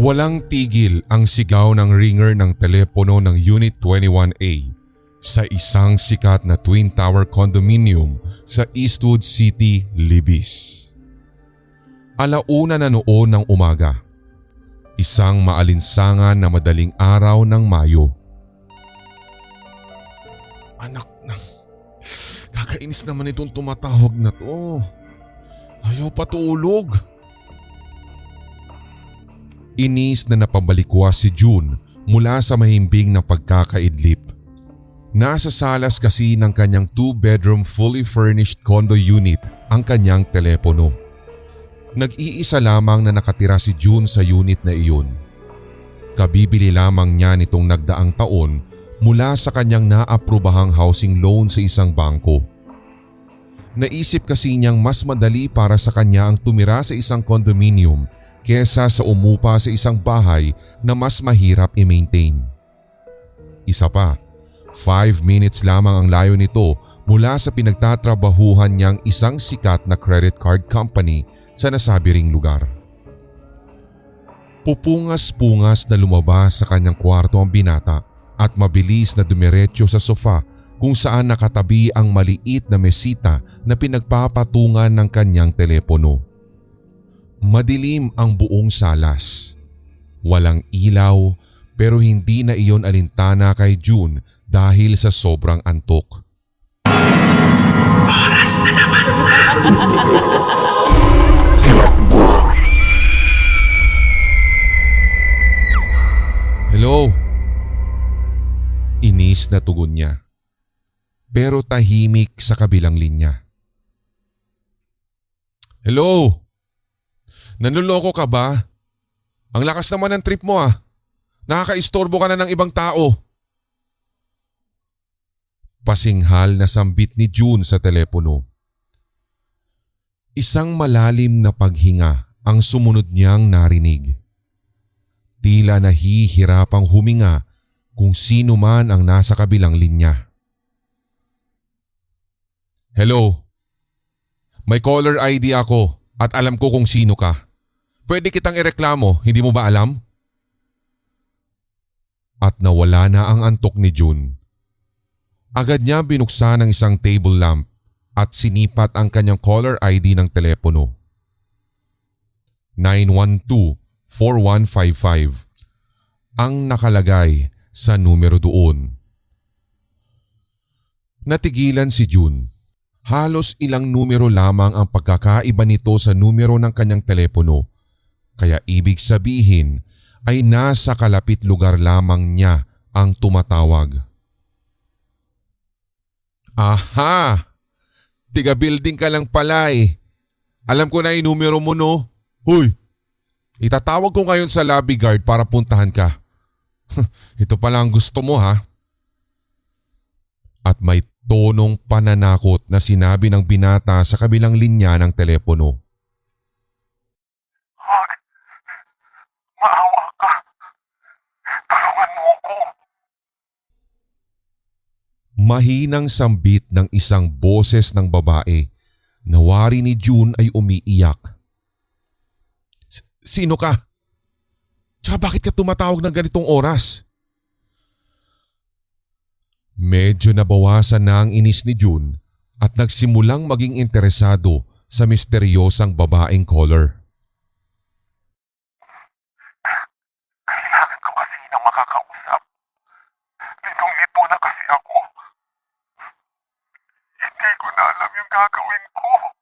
Walang tigil ang sigaw ng ringer ng telepono ng Unit 21A sa isang sikat na Twin Tower condominium sa Eastwood City, Libis. Alauna na noon ng umaga. Isang maalinsangan na madaling araw ng Mayo. Anak na, kakainis naman itong tumatawag na to. Ayaw patulog. Inis na napabalikwas si June mula sa mahimbing na pagkakaidlip. Nasa salas kasi ng kanyang 2-bedroom fully furnished condo unit ang kanyang telepono. Nag-iisa lamang na nakatira si June sa unit na iyon. Kabibili lamang niya nitong nagdaang taon mula sa kanyang naaprubahang housing loan sa isang bangko. Naisip kasi niyang mas madali para sa kanya ang tumira sa isang condominium kesa sa umupa sa isang bahay na mas mahirap i-maintain. Isa pa, 5 minutes lamang ang layo nito mula sa pinagtatrabahuhan niyang isang sikat na credit card company sa nasabi ring lugar. Pupungas-pungas na lumabas sa kanyang kwarto ang binata at mabilis na dumiretso sa sofa kung saan nakatabi ang maliit na mesita na pinagpapatungan ng kanyang telepono. Madilim ang buong salas. Walang ilaw pero hindi na iyon alintana kay June dahil sa sobrang antok. Oras na naman na. Hello? Inis na tugon niya. Pero tahimik sa kabilang linya. Hello? Nanloloko ka ba? Ang lakas naman ng trip mo ah. Nakakaistorbo ka na ng ibang tao. Pasinghal na sambit ni June sa telepono. Isang malalim na paghinga ang sumunod niyang narinig. Tila nahihirapang huminga kung sino man ang nasa kabilang linya. Hello? May caller ID ako at alam ko kung sino ka. Pwede kitang ireklamo, hindi mo ba alam? At nawala na ang antok ni June. Agad niya binuksan ang isang table lamp at sinipat ang kanyang caller ID ng telepono. 912-4155 ang nakalagay sa numero doon. Natigilan si June. Halos ilang numero lamang ang pagkakaiba nito sa numero ng kanyang telepono. Kaya ibig sabihin ay nasa kalapit lugar lamang niya ang tumatawag. Aha! Tiga-building ka lang pala eh. Alam ko na yung numero mo no. Hoy! Itatawag ko ngayon sa lobby guard para puntahan ka. Ito pala ang gusto mo ha? At may tonong pananakot na sinabi ng binata sa kabilang linya ng telepono. Huwag. Maawa ka. Tulungan mo ko. Mahinang sambit ng isang boses ng babae. Nawari ni June ay umiiyak. Sino ka? Tsaka bakit ka tumatawag ng ganitong oras? Medyo nabawasan na ang inis ni June at nagsimulang maging interesado sa misteryosang babaeng caller. Kailangan ko kasi ng makakausap. Litong-lito na kasi ako. Hindi ko na alam yung gagawin ko.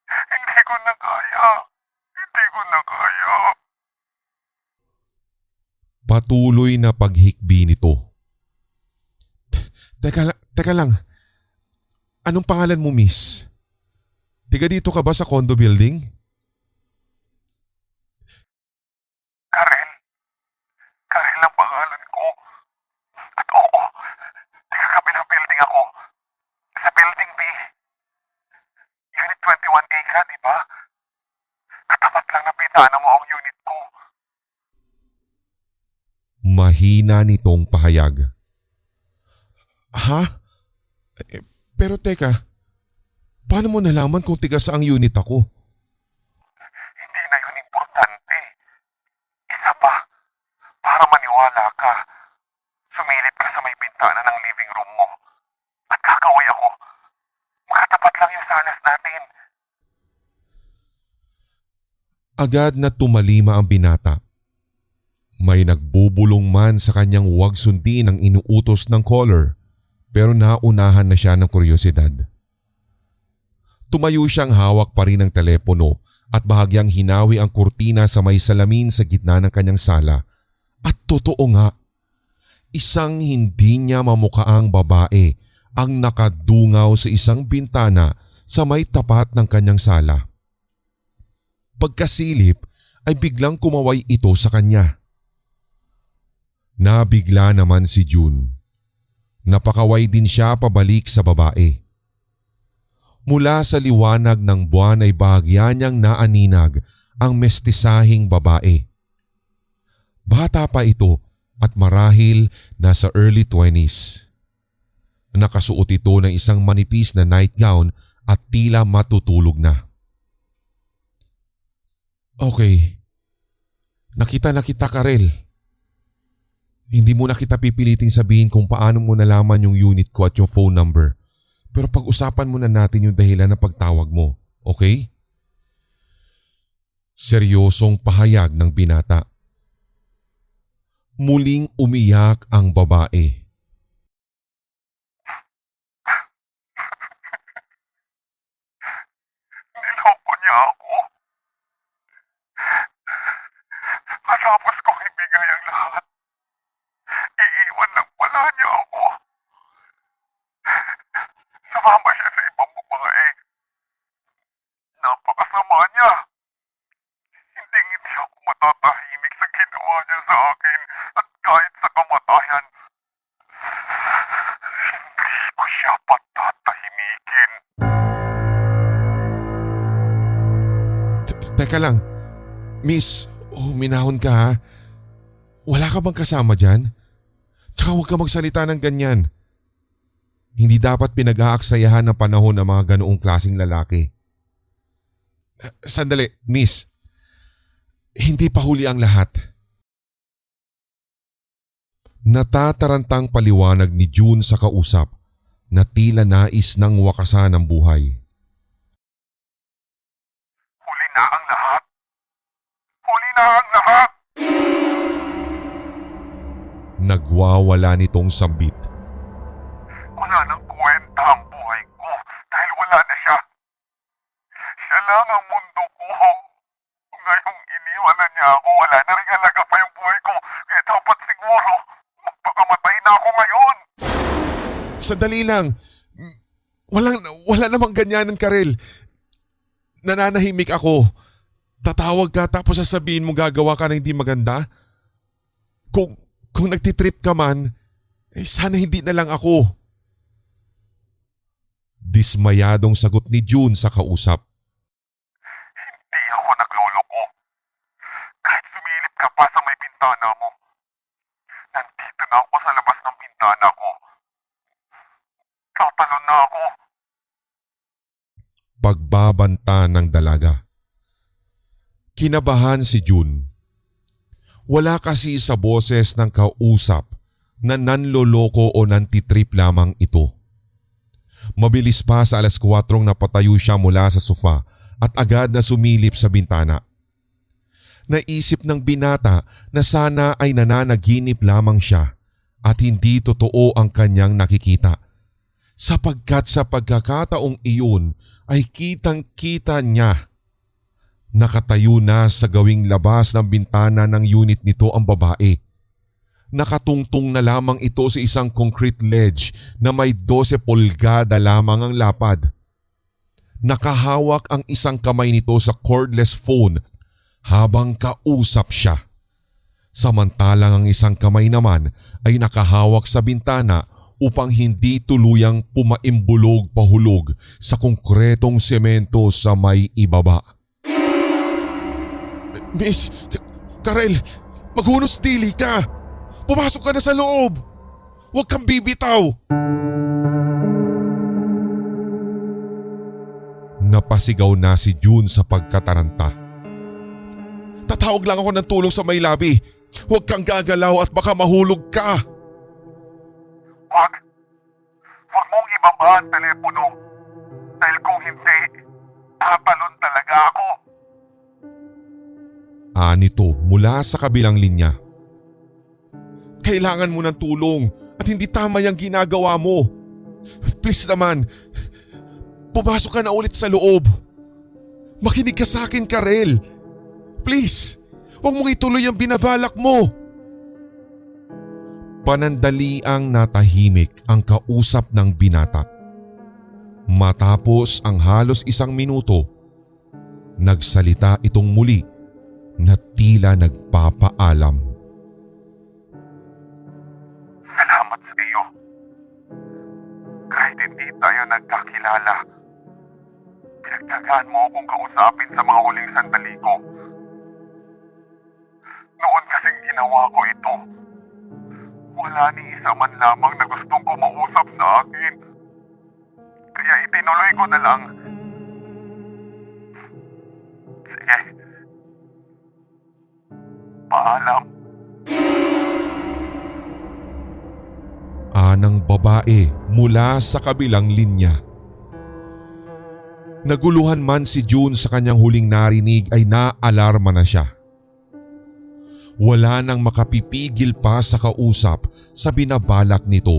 Hindi ko na kaya. Hindi ko na kaya. Patuloy na paghikbi nito. Teka lang. Anong pangalan mo, miss? Tiga dito ka ba sa condo building? Karen. Karen ang pangalan ko. At oo, taga-kabilang building ako. Sa building B. Unit 21A ka, di ba? Katapat lang na bintana mo ang unit ko. Mahina nitong pahayag. Ha? Pero teka, paano mo nalaman kung tiga saang unit ako? Hindi na yun importante. Isa Para maniwala ka, sumilip ka sa may bintana ng living room mo. At kakaway ako. Makatapat lang yung salas natin. Agad na tumalima ang binata. May nagbubulong man sa kanyang huwag sundin ang inuutos ng caller, pero naunahan na siya ng kuryosidad. Tumayo siyang hawak pa rin ang telepono at bahagyang hinawi ang kurtina sa may salamin sa gitna ng kanyang sala. At totoo nga, isang hindi niya mamukhaang babae ang nakadungaw sa isang bintana sa may tapat ng kanyang sala. Pagkasilip ay biglang kumaway ito sa kanya. Nabigla naman si June. Napakaway din siya pabalik sa babae. Mula sa liwanag ng buwan ay bahagya niyang naaninag ang mestisahing babae. Bata pa ito at marahil nasa early 20s. Nakasuot ito ng isang manipis na nightgown at tila matutulog na. Okay. Nakita Karel. Hindi mo na kita pipiliting sabihin kung paano mo nalaman yung unit ko at yung phone number. Pero pag-usapan muna natin yung dahilan ng pagtawag mo, okay? Seryosong pahayag ng binata. Muling umiyak ang babae. Niloko niya ako. Matapos kong ibigay ang lahat, iiwan lang pala niya ako. Sumama siya sa ibang babae. Napakasama niya. Hindi ako matatahimik sa ginawa niya sa akin at kahit sa kamatayan, hindi ko siya patatahimikin. Teka lang. Miss, huminahon ka ha. Wala ka bang kasama dyan? Tsaka huwag ka magsalita ng ganyan. Hindi dapat pinag-aaksayahan ng panahon ng mga ganoong klaseng lalaki. Sandali, miss. Hindi pa huli ang lahat. Natatarantang paliwanag ni June sa kausap na tila nais ng wakasan ang buhay. Huli na ang lahat. Huli na ang lahat. Nagwawala nitong sambit. Wala nang kwenta ang buhay ko dahil wala na siya. Siya lang ang mundo ko. Ngayong iniwanan niya ako, wala na rin halaga pa yung buhay ko. Kaya dapat siguro magpakamatay na ako ngayon. Sandali lang. Wala namang ganyanan, Karel. Nananahimik ako. Tatawag ka tapos sasabihin mo gagawa ka na hindi maganda? Kung nagtitrip ka man, sana hindi na lang ako. Dismayadong sagot ni June sa kausap. Hindi ako nagloloko. Kahit sumilip ka pa sa may bintana mo, nandito na ako sa labas ng bintana ko. Tatalon na ako. Pagbabanta ng dalaga. Kinabahan si June. Wala kasi sa boses ng kausap na nanloloko o nantitrip lamang ito. Mabilis pa sa 4:00 napatayo siya mula sa sofa at agad na sumilip sa bintana. Naisip ng binata na sana ay nananaginip lamang siya at hindi totoo ang kanyang nakikita. Sapagkat sa pagkakataong iyon ay kitang-kita niya. Nakatayo na sa gawing labas ng bintana ng unit nito ang babae. Nakatungtong na lamang ito sa isang concrete ledge na may 12 pulgada lamang ang lapad. Nakahawak ang isang kamay nito sa cordless phone habang kausap siya. Samantalang ang isang kamay naman ay nakahawak sa bintana upang hindi tuluyang pumaimbulog pahulog sa konkretong semento sa may ibaba. Miss, Karel, maghunos dili ka! Pumasok ka na sa loob! Huwag kang bibitaw! Napasigaw na si June sa pagkataranta. Tatawag lang ako ng tulong sa may labi. Huwag kang gagalaw at baka mahulog ka. Wag. Wag mong ibaba ang telepono. Dahil kung hindi, tatalon talaga ako. Nito mula sa kabilang linya. Kailangan mo ng tulong at hindi tama yung ginagawa mo. Please naman, pumasok ka na ulit sa loob. Makinig ka sa akin, Karel. Please, huwag mong ituloy ang binabalak mo. Panandaliang natahimik ang kausap ng binata. Matapos ang halos 1 minuto, nagsalita itong muli na tila nagpapaalam. Salamat sa iyo. Kahit hindi tayo nagkakilala, pinagtagaan mo akong kausapin sa mga huling sandali ko. Noon kasing ginawa ko ito, wala ni isa man lamang na gustong kumausap sa akin. Kaya itinuloy ko na lang. Sige. Paalam. Anang babae mula sa kabilang linya. Naguluhan man si June sa kanyang huling narinig ay naalarma na siya. Wala nang makapipigil pa sa kausap sa binabalak nito.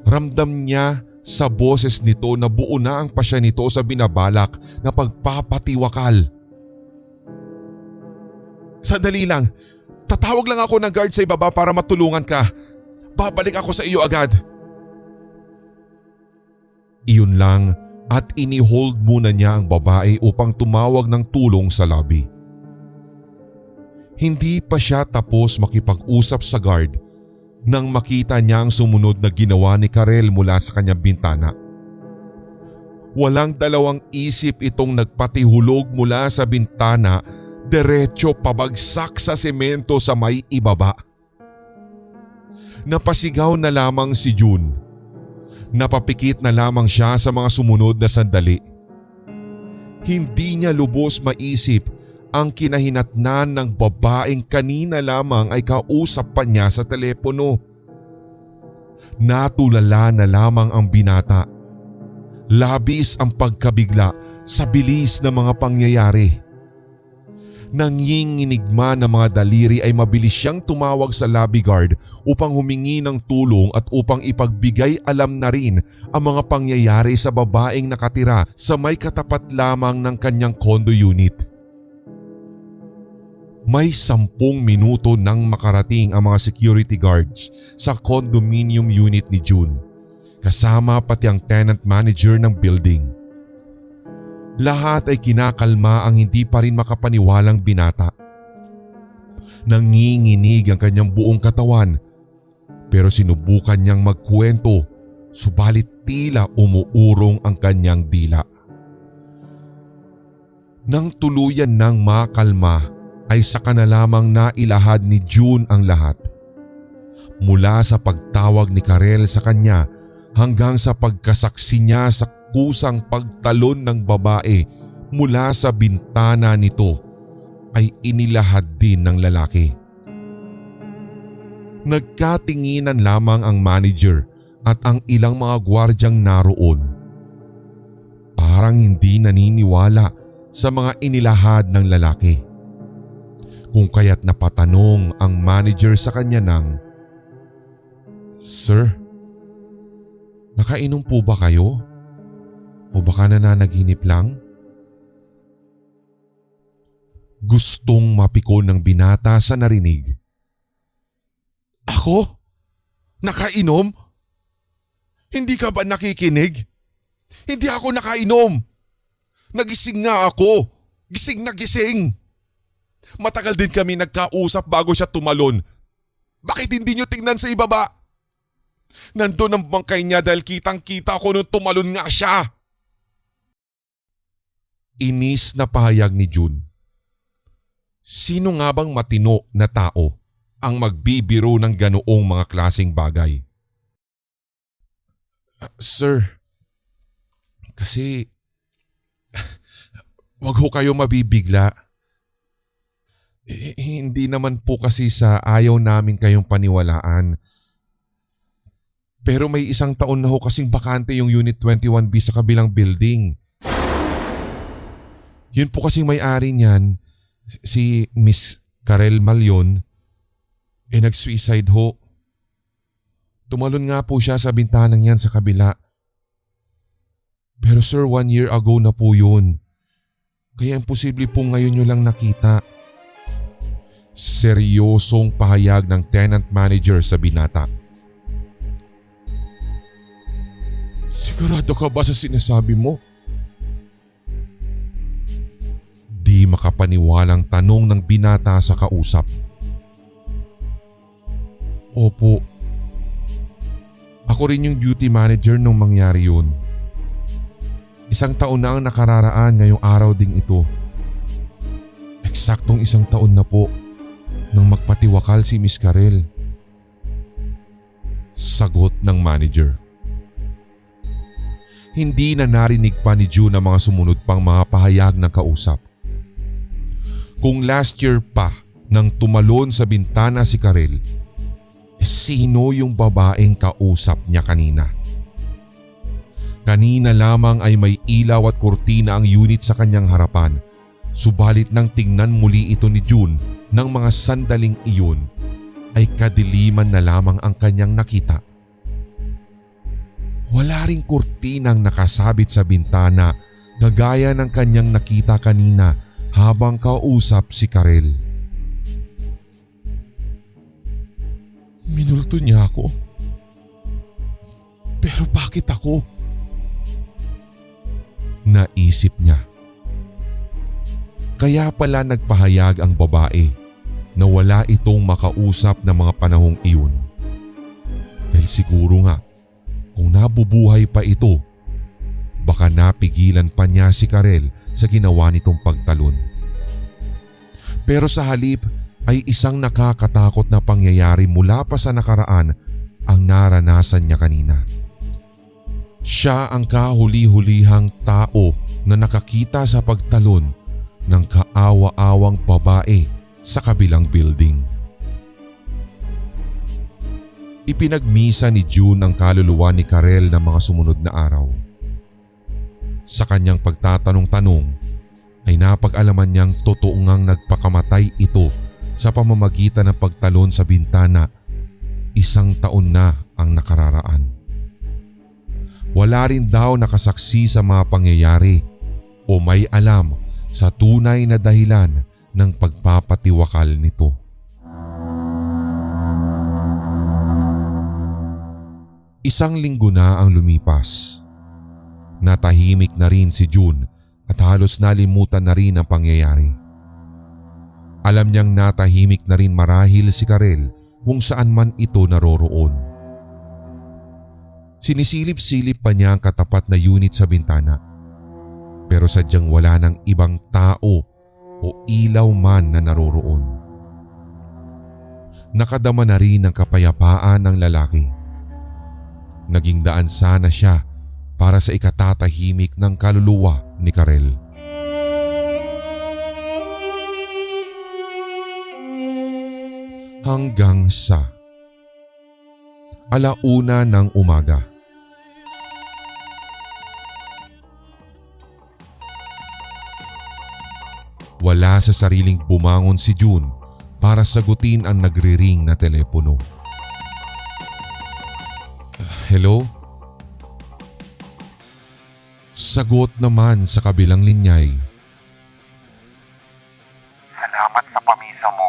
Ramdam niya sa boses nito na buo na ang pasya nito sa binabalak na pagpapatiwakal. Sandali lang, tatawag lang ako ng guard sa ibaba para matulungan ka. Babalik ako sa iyo agad. Iyon lang at inihold muna niya ang babae upang tumawag ng tulong sa lobby. Hindi pa siya tapos makipag-usap sa guard nang makita niya ang sumunod na ginawa ni Karel mula sa kanyang bintana. Walang dalawang isip itong nagpatihulog mula sa bintana diretso pabagsak sa semento sa may ibaba. Napasigaw na lamang si June. Napapikit na lamang siya sa mga sumunod na sandali. Hindi niya lubos maisip ang kinahinatnan ng babaeng kanina lamang ay kausap pa niya sa telepono. Natulala na lamang ang binata. Labis ang pagkabigla sa bilis ng mga pangyayari. Nanginginig ng mga daliri ay mabilis siyang tumawag sa lobby guard upang humingi ng tulong at upang ipagbigay alam na rin ang mga pangyayari sa babaeng nakatira sa may katapat lamang ng kanyang condo unit. May 10 minuto nang makarating ang mga security guards sa condominium unit ni June, kasama pati ang tenant manager ng building. Lahat ay kinakalma ang hindi pa rin makapaniwalang binata. Nanginginig ang kanyang buong katawan pero sinubukan niyang magkwento subalit tila umuurong ang kanyang dila. Nang tuluyan ng makalma ay saka na lamang nailahad ni June ang lahat. Mula sa pagtawag ni Karel sa kanya hanggang sa pagkasaksi niya sa kusang pagtalon ng babae mula sa bintana nito ay inilahad din ng lalaki. Nagkatinginan lamang ang manager at ang ilang mga gwardyang naroon. Parang hindi naniniwala sa mga inilahad ng lalaki. Kung kaya't napatanong ang manager sa kanya ng, "Sir, nakainom po ba kayo? O baka nananaginip lang?" Gustong mapikon ng binata sa narinig. "Ako? Nakainom? Hindi ka ba nakikinig? Hindi ako nakainom. Nagising nga ako. Gising na gising. Matagal din kami nagkausap bago siya tumalon. Bakit hindi niyo tingnan sa ibaba? Nandun ang bangkay niya dahil kitang-kita ko nung tumalon nga siya." Inis na pahayag ni June. Sino nga bang matino na tao ang magbibiro ng ganoong mga klaseng bagay? Sir, kasi wag ho kayo mabibigla. Hindi naman po kasi sa ayaw namin kayong paniwalaan. Pero may isang taon na ho kasing bakante yung Unit 21B sa kabilang building. Yun po kasing may-ari niyan, si Miss Karel Malyon, nag-suicide ho. Tumalon nga po siya sa bintanang yan sa kabila. Pero sir, 1 year ago na po yun. Kaya imposible po ngayon nyo lang nakita. Seryosong pahayag ng tenant manager sa binata. Sigurado ka ba sa sinasabi mo? Di makapaniwalang tanong ng binata sa kausap. Opo. Ako rin yung duty manager nung mangyari yun. 1 taon na ang nakararaan ngayong araw ding ito. Eksaktong 1 taon na po nang magpatiwakal si Miss Karel. Sagot ng manager. Hindi na narinig pa ni June ang mga sumunod pang mga pahayag ng kausap. Kung last year pa nang tumalon sa bintana si Karel, sino yung babaeng kausap niya kanina? Kanina lamang ay may ilaw at kurtina ang unit sa kanyang harapan. Subalit nang tingnan muli ito ni June ng mga sandaling iyon ay kadiliman na lamang ang kanyang nakita. Wala ring kurtinang nakasabit sa bintana gagaya ng kanyang nakita kanina habang kausap si Karel. Minulto niya ako. Pero bakit ako? Naisip niya. Kaya pala nagpahayag ang babae na wala itong makausap na mga panahong iyon. Dahil siguro nga kung nabubuhay pa ito, baka napigilan pa niya si Karel sa ginawa nitong pagtalon. Pero sa halip ay isang nakakatakot na pangyayari mula pa sa nakaraan ang naranasan niya kanina. Siya ang kahuli-hulihang tao na nakakita sa pagtalon ng kaawa-awang babae sa kabilang building. Ipinagmisa ni June ang kaluluwa ni Karel ng mga sumunod na araw. Sa kanyang pagtatanong-tanong ay napag-alaman niyang totoo ngang nagpakamatay ito sa pamamagitan ng pagtalon sa bintana. 1 taon na ang nakararaan. Wala rin daw nakasaksi sa mga pangyayari o may alam sa tunay na dahilan ng pagpapatiwakal nito. Isang linggo na ang lumipas. Natahimik na rin si June at halos nalimutan na rin ang pangyayari. Alam niyang natahimik na rin marahil si Karel kung saan man ito naroroon. Sinisilip-silip pa niya ang katapat na unit sa bintana. Pero sadyang wala ng ibang tao o ilaw man na naroroon. Nakadama na rin ang kapayapaan ng lalaki. Naging daan sana siya para sa ikatatahimik ng kaluluwa ni Karel. Hanggang sa 1:00 ng umaga. Wala sa sariling bumangon si June para sagutin ang nagriring na telepono. Hello? Sagot naman sa kabilang linyay. Salamat sa pamisa mo.